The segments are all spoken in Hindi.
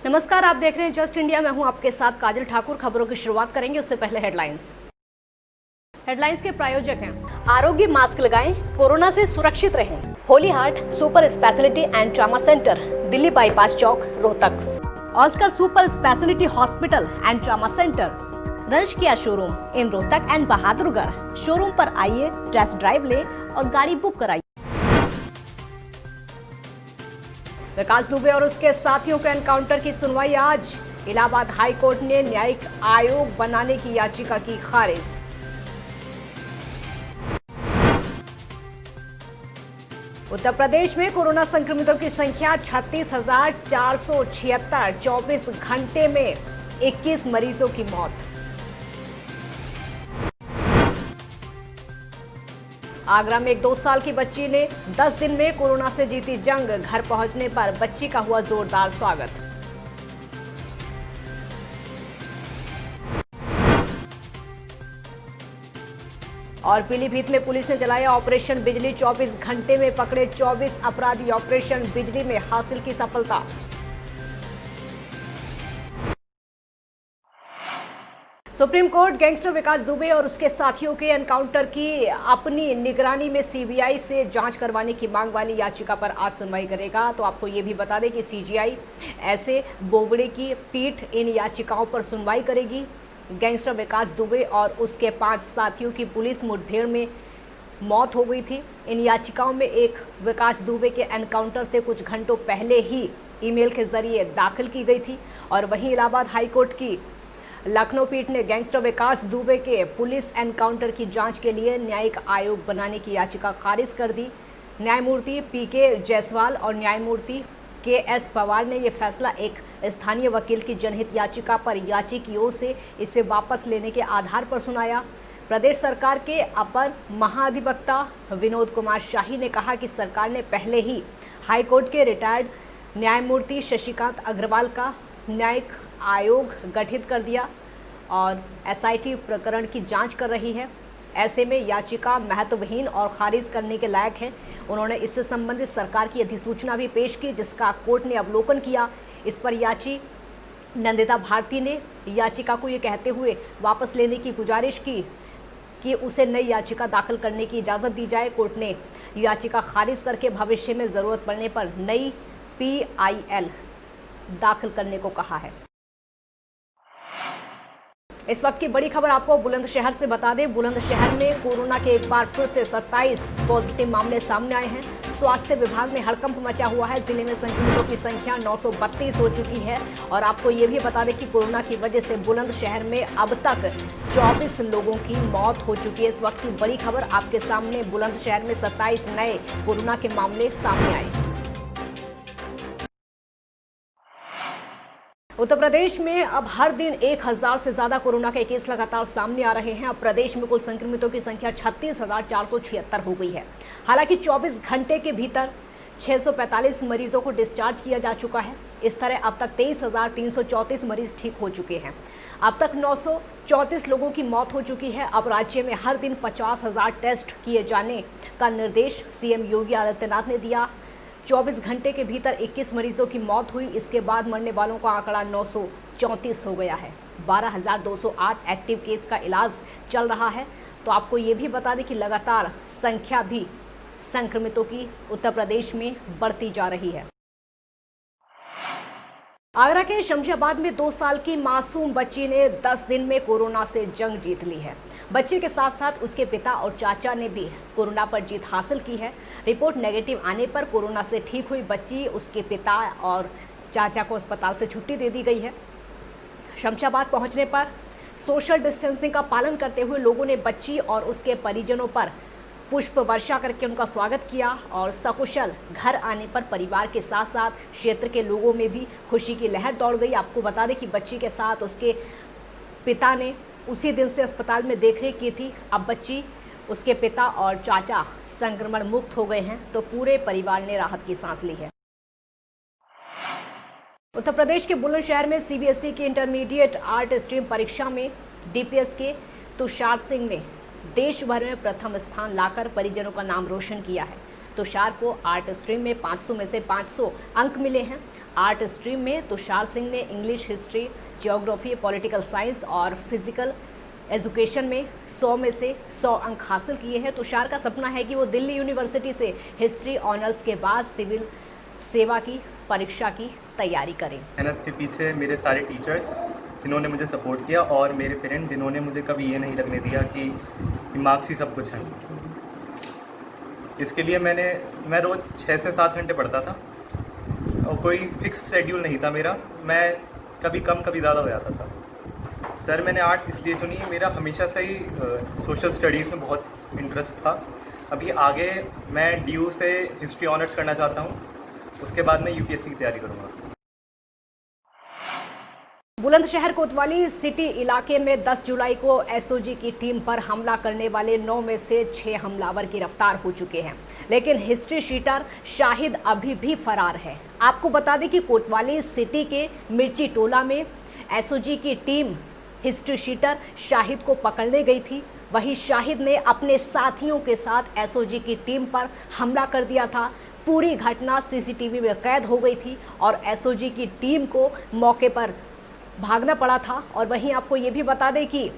नमस्कार, आप देख रहे हैं जस्ट इंडिया। मैं हूं आपके साथ काजल ठाकुर। खबरों की शुरुआत करेंगे, उससे पहले हेडलाइंस के प्रायोजक हैं आरोग्य मास्क लगाएं, कोरोना से सुरक्षित रहें। Holy Heart super speciality and trauma centre, Delhi bypass chowk, Rohtak. Oscar super speciality hospital and trauma centre, रंश किया showroom in Rohtak and Bahadurgarh. Showroom पर आइए, टेस्ट ड्राइव ले और गाड़ी बुक कराइए। विकास दुबे और उसके साथियों के एनकाउंटर की सुनवाई आज। इलाहाबाद हाई कोर्ट ने न्यायिक आयोग बनाने की याचिका की खारिज। उत्तर प्रदेश में कोरोना संक्रमितों की संख्या 36,476, 24 घंटे में 21 मरीजों की मौत। आगरा में एक 2 साल की बच्ची ने 10 दिन में कोरोना से जीती जंग। घर पहुंचने पर बच्ची का हुआ जोरदार स्वागत। और पीलीभीत में पुलिस ने चलाया ऑपरेशन बिजली। 24 घंटे में पकड़े 24 अपराधी। ऑपरेशन बिजली में हासिल की सफलता। सुप्रीम कोर्ट गैंगस्टर विकास दुबे और उसके साथियों के एनकाउंटर की अपनी निगरानी में सीबीआई से जांच करवाने की मांग वाली याचिका पर आज सुनवाई करेगा। तो आपको ये भी बता दें कि सीजीआई ऐसे बोबड़े की पीठ इन याचिकाओं पर सुनवाई करेगी। गैंगस्टर विकास दुबे और उसके 5 साथियों की पुलिस मुठभेड़ में मौत हो गई थी। इन याचिकाओं में एक विकास दुबे के एनकाउंटर से कुछ घंटों पहले ही ईमेल के जरिए दाखिल की गई थी। और वहीं इलाहाबाद हाईकोर्ट की लखनऊ पीठ ने गैंगस्टर विकास दुबे के पुलिस एनकाउंटर की जांच के लिए न्यायिक आयोग बनाने की याचिका खारिज कर दी। न्यायमूर्ति पीके जायसवाल और न्यायमूर्ति केएस पवार ने यह फैसला एक स्थानीय वकील की जनहित याचिका पर याची की ओर से इसे वापस लेने के आधार पर सुनाया। प्रदेश सरकार के अपर महाधिवक्ता विनोद कुमार शाही ने कहा कि सरकार ने पहले ही हाईकोर्ट के रिटायर्ड न्यायमूर्ति शशिकांत अग्रवाल का न्यायिक आयोग गठित कर दिया और एसआईटी प्रकरण की जांच कर रही है। ऐसे में याचिका महत्वहीन और खारिज करने के लायक है। उन्होंने इससे संबंधित सरकार की अधिसूचना भी पेश की, जिसका कोर्ट ने अवलोकन किया। इस पर याची नंदिता भारती ने याचिका को ये कहते हुए वापस लेने की गुजारिश की कि उसे नई याचिका दाखिल करने की इजाज़त दी जाए। कोर्ट ने याचिका खारिज करके भविष्य में ज़रूरत पड़ने पर नई PIL दाखिल करने को कहा है। इस वक्त की बड़ी खबर आपको बुलंदशहर से बता दें। बुलंदशहर में कोरोना के एक बार फिर से 27 पॉजिटिव मामले सामने आए हैं। स्वास्थ्य विभाग में हड़कंप मचा हुआ है। जिले में संक्रमितों की संख्या 932 हो चुकी है। और आपको ये भी बता दें कि कोरोना की वजह से बुलंदशहर में अब तक 24 लोगों की मौत हो चुकी है। इस वक्त की बड़ी खबर आपके सामने, बुलंदशहर में 27 नए कोरोना के मामले सामने आए। उत्तर प्रदेश में अब हर दिन 1000 से ज्यादा कोरोना के केस लगातार सामने आ रहे हैं। अब प्रदेश में कुल संक्रमितों की संख्या 36,476 हो गई है। हालांकि 24 घंटे के भीतर 645 मरीजों को डिस्चार्ज किया जा चुका है। इस तरह अब तक 23,334 मरीज ठीक हो चुके हैं। अब तक 934 लोगों की मौत हो चुकी है। अब राज्य में हर दिन 50,000 टेस्ट किए जाने का निर्देश सीएम योगी आदित्यनाथ ने दिया। 24 घंटे के भीतर 21 मरीजों की मौत हुई। इसके बाद मरने वालों का आंकड़ा 934 हो गया है। 12,208 एक्टिव केस का इलाज चल रहा है। तो आपको ये भी बता दें कि लगातार संख्या भी संक्रमितों की उत्तर प्रदेश में बढ़ती जा रही है। आगरा के शमशाबाद में 2 साल की मासूम बच्ची ने 10 दिन में कोरोना से जंग जीत ली है। बच्चे के साथ साथ उसके पिता और चाचा ने भी कोरोना पर जीत हासिल की है। रिपोर्ट नेगेटिव आने पर कोरोना से ठीक हुई बच्ची, उसके पिता और चाचा को अस्पताल से छुट्टी दे दी गई है। शमशाबाद पहुंचने पर सोशल डिस्टेंसिंग का पालन करते हुए लोगों ने बच्ची और उसके परिजनों पर पुष्प वर्षा करके उनका स्वागत किया। और सकुशल घर आने पर परिवार के साथ साथ क्षेत्र के लोगों में भी खुशी की लहर दौड़ गई। आपको बता दें कि बच्ची के साथ उसके पिता ने उसी दिन से अस्पताल में देखरेख की थी। अब बच्ची, उसके पिता और चाचा संक्रमण मुक्त हो गए हैं। तो पूरे परिवार ने राहत की सांस ली है। उत्तर प्रदेश के बुलंदशहर में सीबीएसई की इंटरमीडिएट आर्ट स्ट्रीम परीक्षा में डीपीएस के तुषार सिंह ने देश भर में प्रथम स्थान लाकर परिजनों का नाम रोशन किया है। तुषार को आर्ट स्ट्रीम में 500 में से 500 अंक मिले हैं। आर्ट स्ट्रीम में तुषार सिंह ने English, history, geography, political science और फिजिकल एजुकेशन में 100 में से 100 अंक हासिल किए हैं। तुषार का सपना है कि वो दिल्ली यूनिवर्सिटी से हिस्ट्री ऑनर्स के बाद सिविल सेवा की परीक्षा की तैयारी करें। मेहनत के पीछे मेरे सारे टीचर्स जिन्होंने मुझे सपोर्ट किया और मेरे पेरेंट्स जिन्होंने मुझे कभी ये नहीं लगने दिया कि मार्क्स ही सब कुछ है। इसके लिए मैं रोज़ 6 से 7 घंटे पढ़ता था और कोई फिक्स शेड्यूल नहीं था मेरा। मैं कभी कम कभी ज़्यादा हो जाता था। सर मैंने आर्ट्स इसलिए चुनी, मेरा हमेशा से ही सोशल स्टडीज़ में बहुत इंटरेस्ट था। अभी आगे मैं DU से हिस्ट्री ऑनर्स करना चाहता हूँ, उसके बाद मैं UPSC की तैयारी करूँगा। बुलंदशहर कोतवाली सिटी इलाके में 10 जुलाई को SOG की टीम पर हमला करने वाले 9 में से 6 हमलावर गिरफ्तार हो चुके हैं, लेकिन हिस्ट्री शीटर शाहिद अभी भी फरार है। आपको बता दें कि कोतवाली सिटी के मिर्ची टोला में SOG की टीम हिस्ट्री शीटर शाहिद को पकड़ने गई थी। वहीं शाहिद ने अपने साथियों के साथ SOG की टीम पर हमला कर दिया था। पूरी घटना CCTV में कैद हो गई थी और SOG की टीम को मौके पर भागना पड़ा था। और वहीं आपको ये भी बता दें कि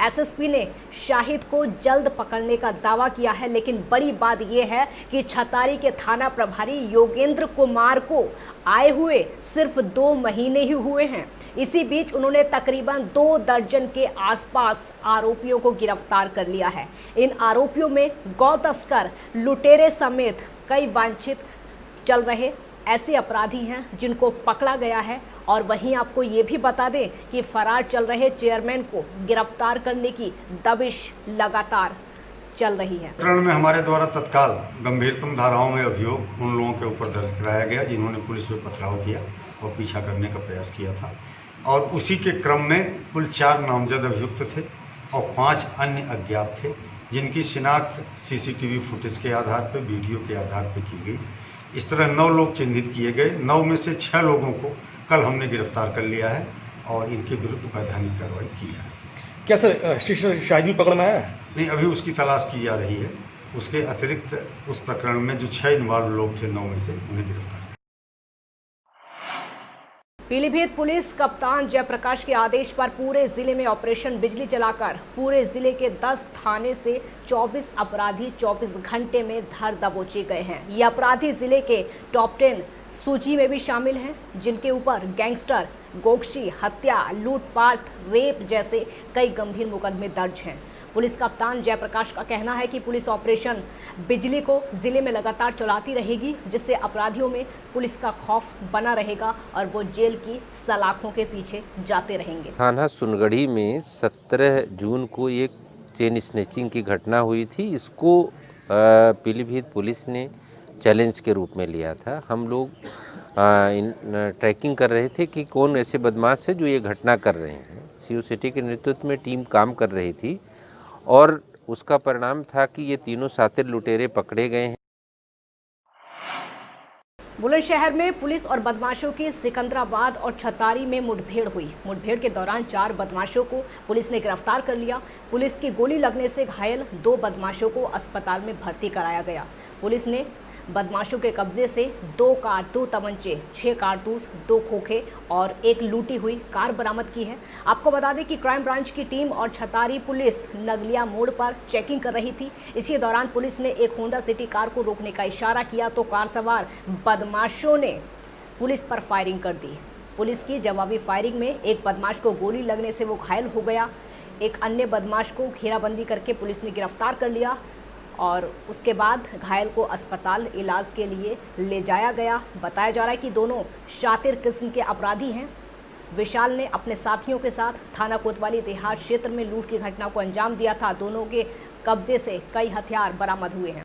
SSP ने शाहिद को जल्द पकड़ने का दावा किया है, लेकिन बड़ी बात यह है कि छतारी के थाना प्रभारी योगेंद्र कुमार को आए हुए सिर्फ 2 महीने ही हुए हैं। इसी बीच उन्होंने तकरीबन 2 दर्जन के आसपास आरोपियों को गिरफ्तार कर लिया है। इन आरोपियों में गौ तस्कर, लुटेरे समेत कई वांछित चल रहे ऐसे अपराधी हैं जिनको पकड़ा गया है। और वहीं आपको ये भी बता दें कि फरार चल रहे चेयरमैन को गिरफ्तार करने की दबिश लगातार चल रही है। प्रकरण में हमारे द्वारा तत्काल गंभीरतम धाराओं में अभियोग उन लोगों के ऊपर दर्ज कराया गया जिन्होंने पुलिस में पथराव किया और पीछा करने का प्रयास किया था। और उसी के क्रम में कुल 4 नामजद अभियुक्त थे और 5 अन्य अज्ञात थे, जिनकी शिनाख्त CCTV फुटेज के आधार पर, वीडियो के आधार पर की गई। इस तरह 9 लोग चिन्हित किए गए। 9 में से 6 लोगों को कल हमने गिरफ्तार कर लिया है और इनके विरुद्ध वैधानिक कार्रवाई की है। क्या सर शाहिद भी पकड़ में आया है? नहीं, अभी उसकी तलाश की जा रही है। उसके अतिरिक्त उस प्रकरण में जो 6 इन्वॉल्व लोग थे 9 में से, उन्हें गिरफ्तार। पीलीभीत पुलिस कप्तान जयप्रकाश के आदेश पर पूरे जिले में ऑपरेशन बिजली चलाकर पूरे जिले के 10 थाने से 24 अपराधी 24 घंटे में धर दबोचे गए हैं। ये अपराधी जिले के टॉप 10 सूची में भी शामिल हैं, जिनके ऊपर गैंगस्टर, गोकशी, हत्या, लूटपाट, रेप जैसे कई गंभीर मुकदमे दर्ज हैं। पुलिस कप्तान जयप्रकाश का कहना है कि पुलिस ऑपरेशन बिजली को जिले में लगातार चलाती रहेगी, जिससे अपराधियों में पुलिस का खौफ बना रहेगा और वो जेल की सलाखों के पीछे जाते रहेंगे। थाना सुनगढ़ी में 17 जून को एक चेन स्नैचिंग की घटना हुई थी। इसको पीलीभीत पुलिस ने चैलेंज के रूप में लिया था। हम लोग ट्रैकिंग कर रहे थे कि कौन ऐसे बदमाश है जो ये घटना कर रहे हैं। सीओ सिटी के नेतृत्व में टीम काम कर रही थी और उसका परिणाम था कि ये तीनों शातिर लुटेरे पकड़े गए हैं। बुलंदशहर में पुलिस और बदमाशों की सिकंदराबाद और छतारी में मुठभेड़ हुई। मुठभेड़ के दौरान 4 बदमाशों को पुलिस ने गिरफ्तार कर लिया। पुलिस की गोली लगने से घायल 2 बदमाशों को अस्पताल में भर्ती कराया गया। पुलिस ने बदमाशों के कब्जे से 2 कार, 2 तमंचे, 6 कारतूस, 2 खोखे और 1 लूटी हुई कार बरामद की है। आपको बता दें कि क्राइम ब्रांच की टीम और छतारी पुलिस नगलिया मोड़ पर चेकिंग कर रही थी। इसी दौरान पुलिस ने एक होंडा सिटी कार को रोकने का इशारा किया तो कार सवार बदमाशों ने पुलिस पर फायरिंग कर दी। पुलिस की जवाबी फायरिंग में एक बदमाश को गोली लगने से वो घायल हो गया। एक अन्य बदमाश को घेराबंदी करके पुलिस ने गिरफ्तार कर लिया और उसके बाद घायल को अस्पताल इलाज के लिए ले जाया गया। बताया जा रहा है कि दोनों शातिर किस्म के अपराधी हैं। विशाल ने अपने साथियों के साथ थाना कोतवाली देहात क्षेत्र में लूट की घटना को अंजाम दिया था। दोनों के कब्जे से कई हथियार बरामद हुए हैं।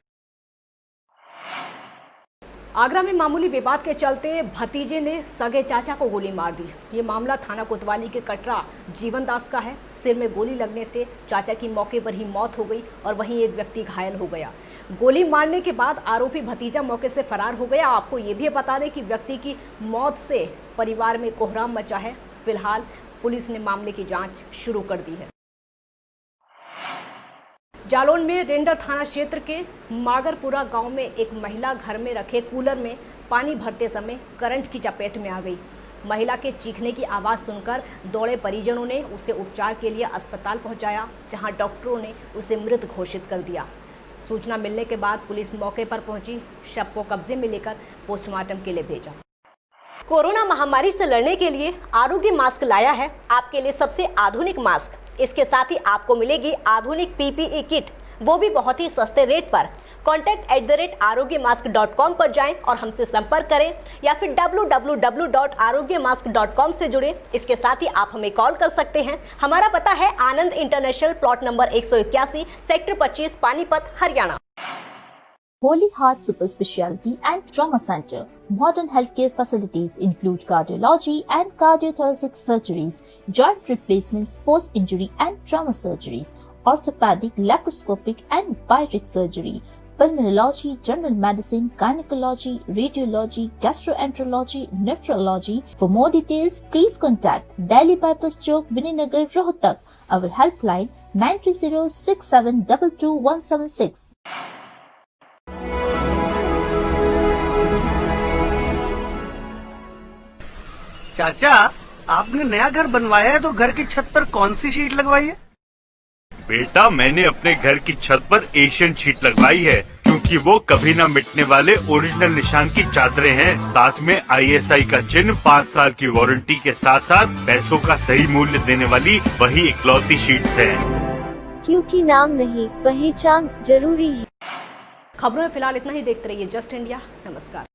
आगरा में मामूली विवाद के चलते भतीजे ने सगे चाचा को गोली मार दी। ये मामला थाना कोतवाली के कटरा जीवन दास का है। सिर में गोली लगने से चाचा की मौके पर ही मौत हो गई और वहीं एक व्यक्ति घायल हो गया। गोली मारने के बाद आरोपी भतीजा मौके से फरार हो गया। आपको ये भी बता दें कि व्यक्ति की मौत से परिवार में कोहराम मचा है। फिलहाल पुलिस ने मामले की जांच शुरू कर दी है। जालौन में रेंडर थाना क्षेत्र के मागरपुरा गांव में एक महिला घर में रखे कूलर में पानी भरते समय करंट की चपेट में आ गई। महिला के चीखने की आवाज़ सुनकर दौड़े परिजनों ने उसे उपचार के लिए अस्पताल पहुंचाया, जहां डॉक्टरों ने उसे मृत घोषित कर दिया। सूचना मिलने के बाद पुलिस मौके पर पहुंची, शव को कब्जे में लेकर पोस्टमार्टम के लिए भेजा। कोरोना महामारी से लड़ने के लिए आरोग्य मास्क लाया है आपके लिए सबसे आधुनिक मास्क। इसके साथ ही आपको मिलेगी आधुनिक PPE किट, वो भी बहुत ही सस्ते रेट पर। contact@arogyamask.com पर जाएं और हमसे संपर्क करें या फिर www.arogyamask.com से जुड़े। इसके साथ ही आप हमें कॉल कर सकते हैं। हमारा पता है Anand international, plot number 181, sector 25, Panipat, Haryana. Holy Heart Super Speciality and Trauma Center. Modern healthcare facilities include cardiology and cardiothoracic surgeries, joint replacements, post-injury and trauma surgeries, orthopedic, laparoscopic and bariatric surgery, pulmonology, general medicine, gynecology, radiology, gastroenterology, nephrology. For more details, please contact Delhi Bypass Chowk, Vininagar, Rohtak. Our helpline 9306722176. चाचा, आपने नया घर बनवाया है तो घर की छत पर कौन सी शीट लगवाई है? बेटा, मैंने अपने घर की छत पर एशियन शीट लगवाई है, क्योंकि वो कभी न मिटने वाले ओरिजिनल निशान की चादरें हैं। साथ में ISI का चिन्ह, 5 साल की वारंटी के साथ साथ पैसों का सही मूल्य देने वाली वही इकलौती शीट्स हैं। क्योंकि नाम नहीं, पहचान जरूरी है। खबरों में फिलहाल इतना ही। देखते रहिए जस्ट इंडिया। नमस्कार।